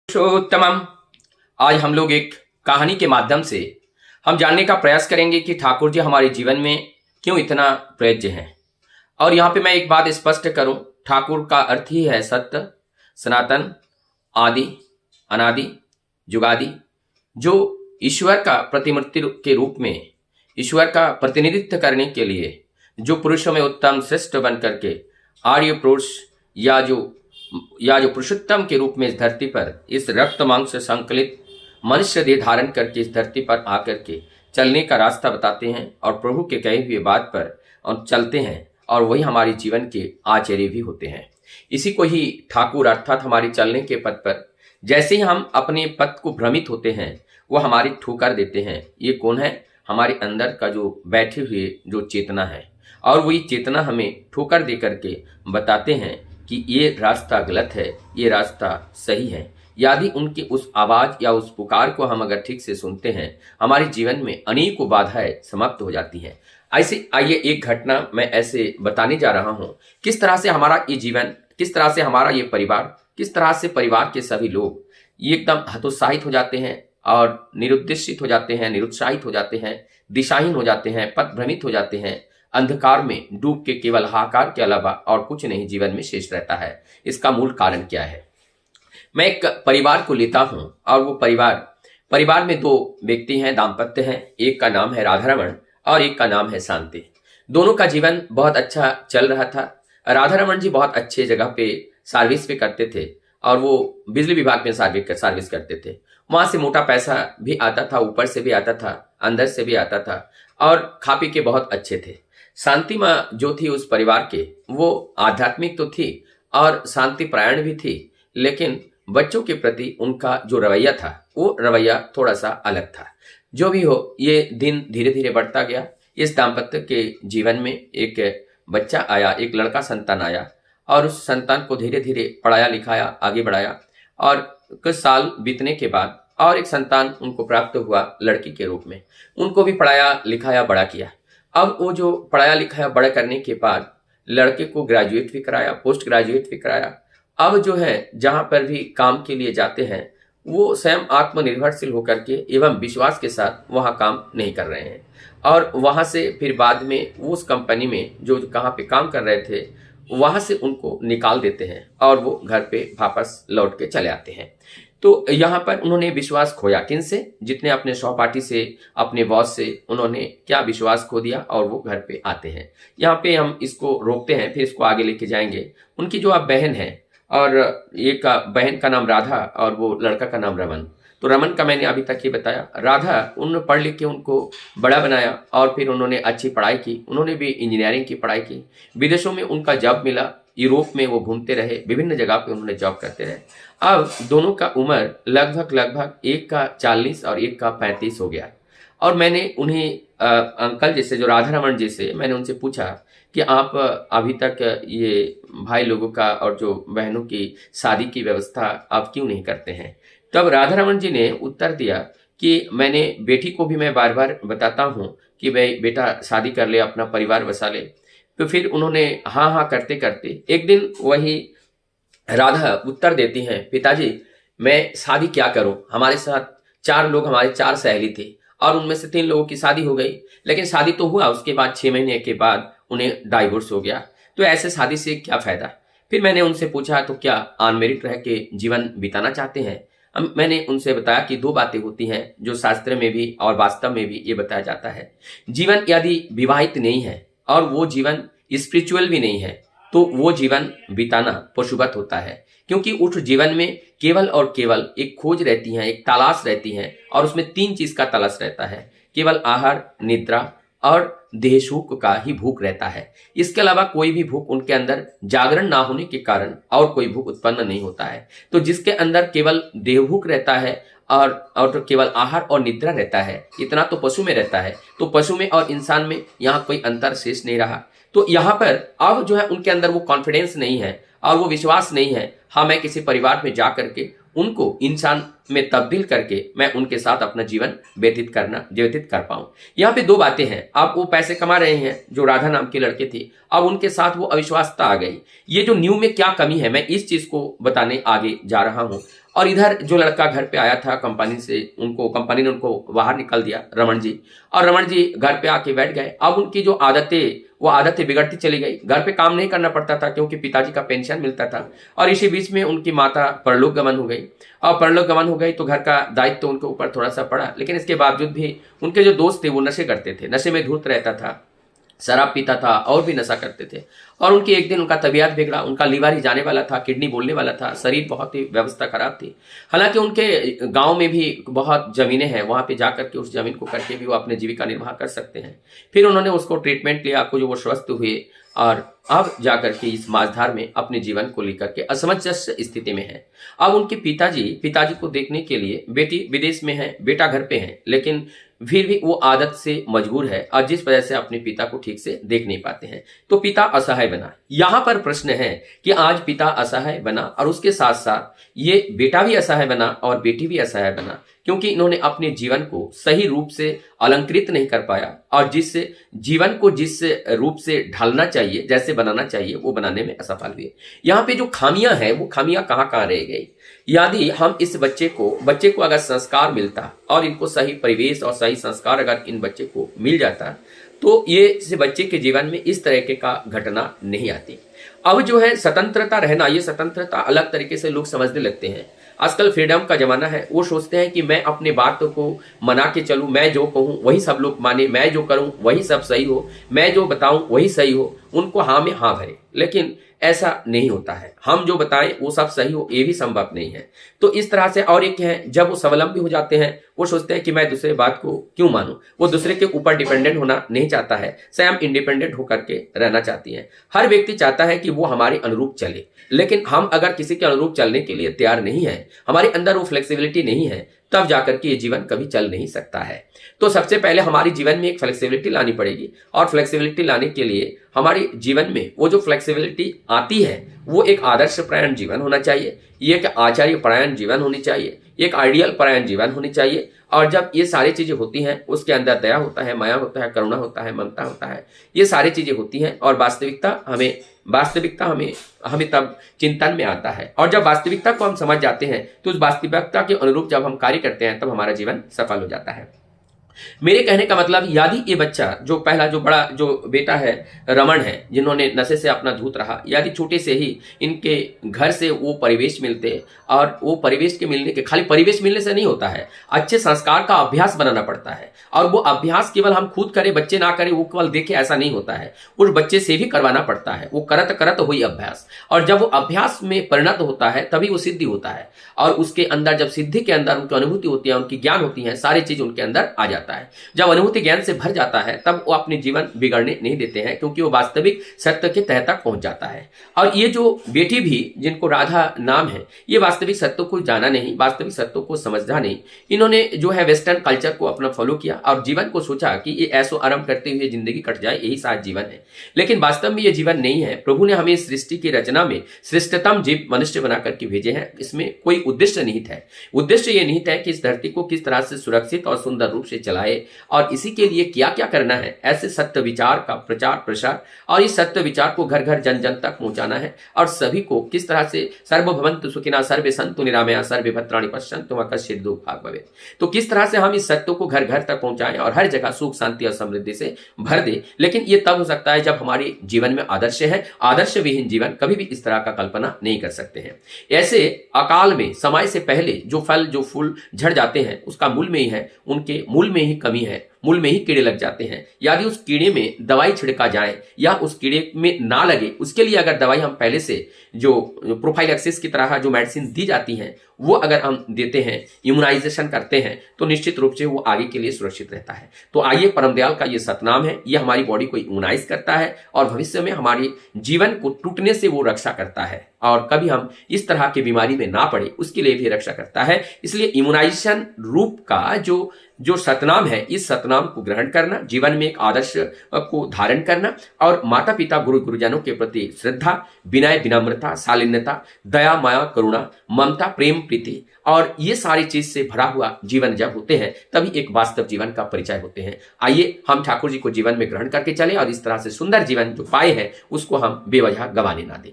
पुरुषोत्तमम। आज हम लोग एक कहानी के माध्यम से हम जानने का प्रयास करेंगे कि ठाकुर जी हमारे जीवन में क्यों इतना प्रयोज्य हैं। और यहाँ पे मैं एक बात स्पष्ट करूं, ठाकुर का अर्थ ही है सत्य, सनातन, आदि, अनादि, जुगादि। जो ईश्वर का प्रतिमूर्ति के रूप में, ईश्वर का प्रतिनिधित्व करने के लिए जो पुरुषों में उत्तम श्रेष्ठ बन करके आर्य पुरुष या जो पुरुषोत्तम के रूप में इस धरती पर इस रक्त मांस से संकलित मनुष्य देह धारण करके इस धरती पर आकर के चलने का रास्ता बताते हैं और प्रभु के कहे हुए बात पर और चलते हैं, और वही हमारे जीवन के आचार्य भी होते हैं। इसी को ही ठाकुर अर्थात हमारे चलने के पथ पर जैसे ही हम अपने पथ को भ्रमित होते हैं वो हमारी ठोकर देते हैं। ये कौन है? हमारे अंदर का जो बैठे हुए जो चेतना है, और वही चेतना हमें ठोकर दे करके बताते हैं कि ये रास्ता गलत है, ये रास्ता सही है। यदि उनकी उस आवाज या उस पुकार को हम अगर ठीक से सुनते हैं, हमारे जीवन में अनेकों बाधाएं समाप्त हो जाती हैं। ऐसे आइए एक घटना मैं ऐसे बताने जा रहा हूं, किस तरह से हमारा ये जीवन, किस तरह से हमारा ये परिवार, किस तरह से परिवार के सभी लोग ये एकदम हतोत्साहित हो जाते हैं और निरुद्देशित हो जाते हैं, निरुत्साहित हो जाते हैं, दिशाहीन हो जाते हैं, पथ भ्रमित हो जाते हैं, अंधकार में डूब के केवल हाहाकार के अलावा और कुछ नहीं जीवन में शेष रहता है। इसका मूल कारण क्या है? मैं एक परिवार को लेता हूं और वो परिवार में दो व्यक्ति हैं, दाम्पत्य हैं। एक का नाम है राधारमण और एक का नाम है शांति। दोनों का जीवन बहुत अच्छा चल रहा था। राधारमण जी बहुत अच्छे जगह पे सर्विस पे करते थे और वो बिजली विभाग में सर्विस करते थे। वहां से मोटा पैसा भी आता था, ऊपर से भी आता था, अंदर से भी आता था, और खा पी के बहुत अच्छे थे। शांति माँ जो थी उस परिवार के, वो आध्यात्मिक तो थी और शांति परायण भी थी, लेकिन बच्चों के प्रति उनका जो रवैया था वो रवैया थोड़ा सा अलग था। जो भी हो, ये दिन धीरे धीरे बढ़ता गया। इस दाम्पत्य के जीवन में एक बच्चा आया, एक लड़का संतान आया, और उस संतान को धीरे धीरे पढ़ाया लिखाया, आगे बढ़ाया, और कुछ साल बीतने के बाद और एक संतान उनको प्राप्त हुआ लड़की के रूप में। उनको भी पढ़ाया लिखाया, बड़ा किया। अब वो जो पढ़ाया लिखाया बड़ा करने के बाद लड़के को ग्रेजुएट भी कराया, पोस्ट ग्रेजुएट भी कराया। अब जो है जहां पर भी काम के लिए जाते हैं वो स्वयं आत्मनिर्भरशील होकर के एवं विश्वास के साथ वहां काम नहीं कर रहे हैं, और वहां से फिर बाद में वो उस कंपनी में जो कहाँ पे काम कर रहे थे वहां से उनको निकाल देते हैं और वो घर पे वापस लौट के चले आते हैं। तो यहाँ पर उन्होंने विश्वास खोया। किनसे? जितने अपने सहपाठी से, अपने बॉस से उन्होंने क्या विश्वास खो दिया, और वो घर पे आते हैं। यहाँ पे हम इसको रोकते हैं, फिर इसको आगे लेके जाएंगे। उनकी जो अब बहन है, और एक बहन का नाम राधा और वो लड़का का नाम रमन। तो रमन का मैंने अभी तक ये बताया। राधा उन्होंने पढ़ लिख के उनको बड़ा बनाया और फिर उन्होंने अच्छी पढ़ाई की। उन्होंने भी इंजीनियरिंग की पढ़ाई की। विदेशों में उनका जॉब मिला, यूरोप में वो घूमते रहे, विभिन्न जगह पे उन्होंने जॉब करते रहे। अब दोनों का उम्र लगभग एक का 40 और एक का 35 हो गया। और मैंने उन्हें अंकल जैसे जो राधारमण जी से मैंने उनसे पूछा कि आप अभी तक ये भाई लोगों का और जो बहनों की शादी की व्यवस्था आप क्यों नहीं करते हैं? तब राधारमण जी ने उत्तर दिया कि मैंने बेटी को भी मैं बार बार बताता हूँ कि भाई बेटा शादी कर ले, अपना परिवार बसा ले। तो फिर उन्होंने हाँ हाँ करते करते एक दिन वही राधा उत्तर देती हैं, पिताजी मैं शादी क्या करूं? हमारे साथ 4 लोग, हमारे 4 सहेली थी और उनमें से 3 लोगों की शादी हो गई, लेकिन शादी तो हुआ, उसके बाद 6 महीने के बाद उन्हें डाइवोर्स हो गया। तो ऐसे शादी से क्या फायदा? फिर मैंने उनसे पूछा तो क्या अनमेरिड रह के जीवन बिताना चाहते हैं? मैंने उनसे बताया कि 2 बातें होती हैं जो शास्त्र में भी और वास्तव में भी ये बताया जाता है। जीवन यदि विवाहित नहीं है और वो जीवन स्पिरिचुअल भी नहीं है तो वो जीवन बिताना पशुवत होता है, क्योंकि उस जीवन में केवल और केवल एक खोज रहती है, एक तलाश रहती है, और उसमें 3 चीज का तलाश रहता है, केवल आहार, निद्रा और देह सुख का ही भूख रहता है। इसके अलावा कोई भी भूख उनके अंदर जागरण ना होने के कारण और कोई भूख उत्पन्न नहीं होता है। तो जिसके अंदर केवल देह भूख रहता है और तो केवल आहार और निद्रा रहता है, इतना तो पशु में रहता है। तो पशु में और इंसान में यहाँ कोई अंतर शेष नहीं रहा। तो यहाँ पर अब जो है उनके अंदर वो कॉन्फिडेंस नहीं है और वो विश्वास नहीं है, हाँ मैं किसी परिवार में जा करके उनको इंसान में तब्दील करके मैं उनके साथ अपना जीवन व्यतीत कर पाऊं। यहाँ पे 2 बातें हैं। अब वो पैसे कमा रहे हैं, जो राधा नाम की लड़के थी, अब उनके साथ वो अविश्वासता आ गई। ये जो न्यू में क्या कमी है, मैं इस चीज को बताने आगे जा रहा हूं। और इधर जो लड़का घर पे आया था कंपनी से, कंपनी ने उनको बाहर निकाल दिया, रमन जी। और रमन जी घर पे आके बैठ गए। अब उनकी जो वो आदतें बिगड़ती चली गई। घर पे काम नहीं करना पड़ता था क्योंकि पिताजी का पेंशन मिलता था। और इसी बीच में उनकी माता परलोक गमन हो गई। और परलोक गमन हो गई तो घर का दायित्व तो उनके ऊपर थोड़ा सा पड़ा। लेकिन इसके बावजूद भी उनके जो दोस्त थे वो नशे करते थे, नशे में धूर्त रहता था, शराब पीता था और भी नशा करते थे। और उनकी एक दिन उनका तबीयत बिगड़ा, उनका लीवर ही जाने वाला था, किडनी बोलने वाला था, शरीर बहुत ही व्यवस्था खराब थी। हालांकि उनके गांव में भी बहुत जमीनें हैं, वहां पे जाकर के उस जमीन को करके भी वो अपने जीविका निर्वाह कर सकते हैं। फिर उन्होंने उसको ट्रीटमेंट लिया, कुछ वो स्वस्थ हुए और अब जाकर के इस माझधार में अपने जीवन को लेकर के असमंजस स्थिति में है। अब उनके पिताजी को देखने के लिए बेटी विदेश में है, बेटा घर पे है, लेकिन फिर भी वो आदत से मजबूर है और जिस वजह से अपने पिता को ठीक से देख नहीं पाते हैं, तो पिता असहाय बना। यहां पर प्रश्न है कि आज पिता असहाय बना और उसके साथ साथ ये बेटा भी असहाय बना और बेटी भी असहाय बना, क्योंकि इन्होंने अपने जीवन को सही रूप से अलंकृत नहीं कर पाया और जिससे जीवन को जिस रूप से ढालना चाहिए, जैसे बनाना चाहिए, वो बनाने में असफल हुए। यहाँ पे जो खामियां हैं वो खामियां कहाँ कहाँ रह गई। यदि हम इस बच्चे को अगर संस्कार मिलता और इनको सही परिवेश और सही संस्कार अगर इन बच्चे को मिल जाता तो ये इस बच्चे के जीवन में इस तरह के का घटना नहीं आती। अब जो है स्वतंत्रता रहना, ये स्वतंत्रता अलग तरीके से लोग समझने लगते हैं। आजकल फ्रीडम का जमाना है, वो सोचते हैं कि मैं अपने बातों को मना के चलूं, मैं जो कहूं वही सब लोग माने, मैं जो करूं वही सब सही हो, मैं जो बताऊं वही सही हो, उनको हाँ में हाँ भरे। लेकिन ऐसा नहीं होता है, हम जो बताएं वो सब सही हो ये भी संभव नहीं है। तो इस तरह से, और एक है जब वो स्वावलंबी हो जाते हैं, वो सोचते हैं कि मैं दूसरे बात को क्यों मानूं, वो दूसरे के ऊपर डिपेंडेंट होना नहीं चाहता है, स्वयं इंडिपेंडेंट होकर के रहना चाहती है। हर व्यक्ति चाहता है कि वो हमारे अनुरूप चले, लेकिन हम अगर किसी के अनुरूप चलने के लिए तैयार नहीं है, हमारे अंदर वो फ्लेक्सिबिलिटी नहीं है, तब जाकर के ये जीवन कभी चल नहीं सकता है। तो सबसे पहले हमारे जीवन में एक फ्लेक्सिबिलिटी लानी पड़ेगी और फ्लेक्सिबिलिटी लाने के लिए हमारे जीवन में वो जो फ्लेक्सिबिलिटी आती है वो एक आदर्श परायण जीवन होना चाहिए, ये एक आचार्य परायण जीवन होनी चाहिए, एक आइडियल परायण जीवन होनी चाहिए। और जब ये सारी चीजें होती हैं, उसके अंदर दया होता है, माया होता है, करुणा होता है, ममता होता है, ये सारी चीजें होती हैं और वास्तविकता हमें तब चिंतन में आता है। और जब वास्तविकता को हम समझ जाते हैं तो उस वास्तविकता के अनुरूप जब हम कार्य करते हैं तब हमारा जीवन सफल हो जाता है। मेरे कहने का मतलब, यदि ये बच्चा जो पहला जो बड़ा जो बेटा है रमन है, जिन्होंने नशे से अपना धूत रहा, यदि छोटे से ही इनके घर से वो परिवेश मिलते, और वो परिवेश के मिलने के खाली परिवेश मिलने से नहीं होता है, अच्छे संस्कार का अभ्यास बनाना पड़ता है। और वो अभ्यास केवल हम खुद करें, बच्चे ना करें, वो केवल देखे, ऐसा नहीं होता है, उस बच्चे से भी करवाना पड़ता है। वो करत करत हुई अभ्यास, और जब वो अभ्यास में परिणत होता है तभी वो सिद्धि होता है। और उसके अंदर जब सिद्धि के अंदर उनकी अनुभूति होती है, उनकी ज्ञान होती है, सारी चीज उनके अंदर आ जाता है। जब अनुभूति ज्ञान से भर जाता है तब वो अपने जीवन बिगड़ने नहीं देते हैं, क्योंकि वो वास्तविक सत्य के तह तक पहुंच जाता है। और ये जो बेटी भी जिनको राधा नाम है, ये वास्तविक सत्य को जाना नहीं, वास्तविक सत्य को समझा नहीं। इन्होंने जो है वेस्टर्न कल्चर को अपना फॉलो किया और जीवन को सोचा कि ये ऐसो आराम करते हुए जिंदगी कट जाए, यही शायद जीवन है। लेकिन वास्तव में ये जीवन नहीं है। प्रभु ने हमें सृष्टि की रचना में श्रेष्ठतम जीव मनुष्य बना करके भेजे हैं। इसमें कोई उद्देश्य निहित है। उद्देश्य ये निहित है कि इस धरती को किस तरह से सुरक्षित और सुंदर रूप से चलाए, और इसी के लिए क्या क्या करना है, ऐसे सत्य विचार का प्रचार प्रसार, और इस सत्य विचार को घर घर जन जन तक पहुंचाना है। और सभी को किस तरह से सर्वभवन्तु सुखिनः सर्वे सन्तु निरामया सर्वे भद्राणि पश्यन्तु मा कश्चित् दुःखभाग् भवेत्, तो किस तरह से हम इस सत्य को घर घर तक पहुंचाएं और हर जगह सुख शांति और समृद्धि से भर दे। लेकिन ये तब हो सकता है जब हमारे जीवन में आदर्श है। आदर्श विहीन जीवन कभी भी इस तरह का कल्पना नहीं कर सकते हैं। ऐसे अकाल में समय से पहले जो फल जो फूल झड़ जाते हैं, उसका मूल में ही है, उनके मूल में ही कमी है, मूल में ही कीड़े लग जाते हैं। यदि उस कीड़े में दवाई छिड़का जाए या उस कीड़े में ना लगे, उसके लिए अगर दवाई हम पहले से जो प्रोफाइलैक्सिस की तरह जो मेडिसिन दी जाती है वो अगर हम देते हैं, इम्यूनाइजेशन करते हैं, तो निश्चित रूप से वो आगे के लिए सुरक्षित रहता है। तो आइए, परम दयाल का ये सतनाम है, ये हमारी बॉडी को इम्यूनाइज करता है और भविष्य में हमारे जीवन को टूटने से वो रक्षा करता है और कभी हम इस तरह की बीमारी में ना पड़े उसके लिए भी रक्षा करता है। इसलिए इम्यूनाइजेशन रूप का जो सतनाम है, इस सतनाम को ग्रहण करना, जीवन में एक आदर्श को धारण करना और माता पिता गुरुजनों के प्रति श्रद्धा, विनय, विनम्रता, शालीनता, दया, माया, करुणा, ममता, प्रेम, प्रीति, और ये सारी चीज से भरा हुआ जीवन जब होते हैं तभी एक वास्तव जीवन का परिचय होते हैं। आइए हम ठाकुर जी को जीवन में ग्रहण करके चले और इस तरह से सुंदर जीवन जो पाए हैं उसको हम बेवजह गंवाने ना दें।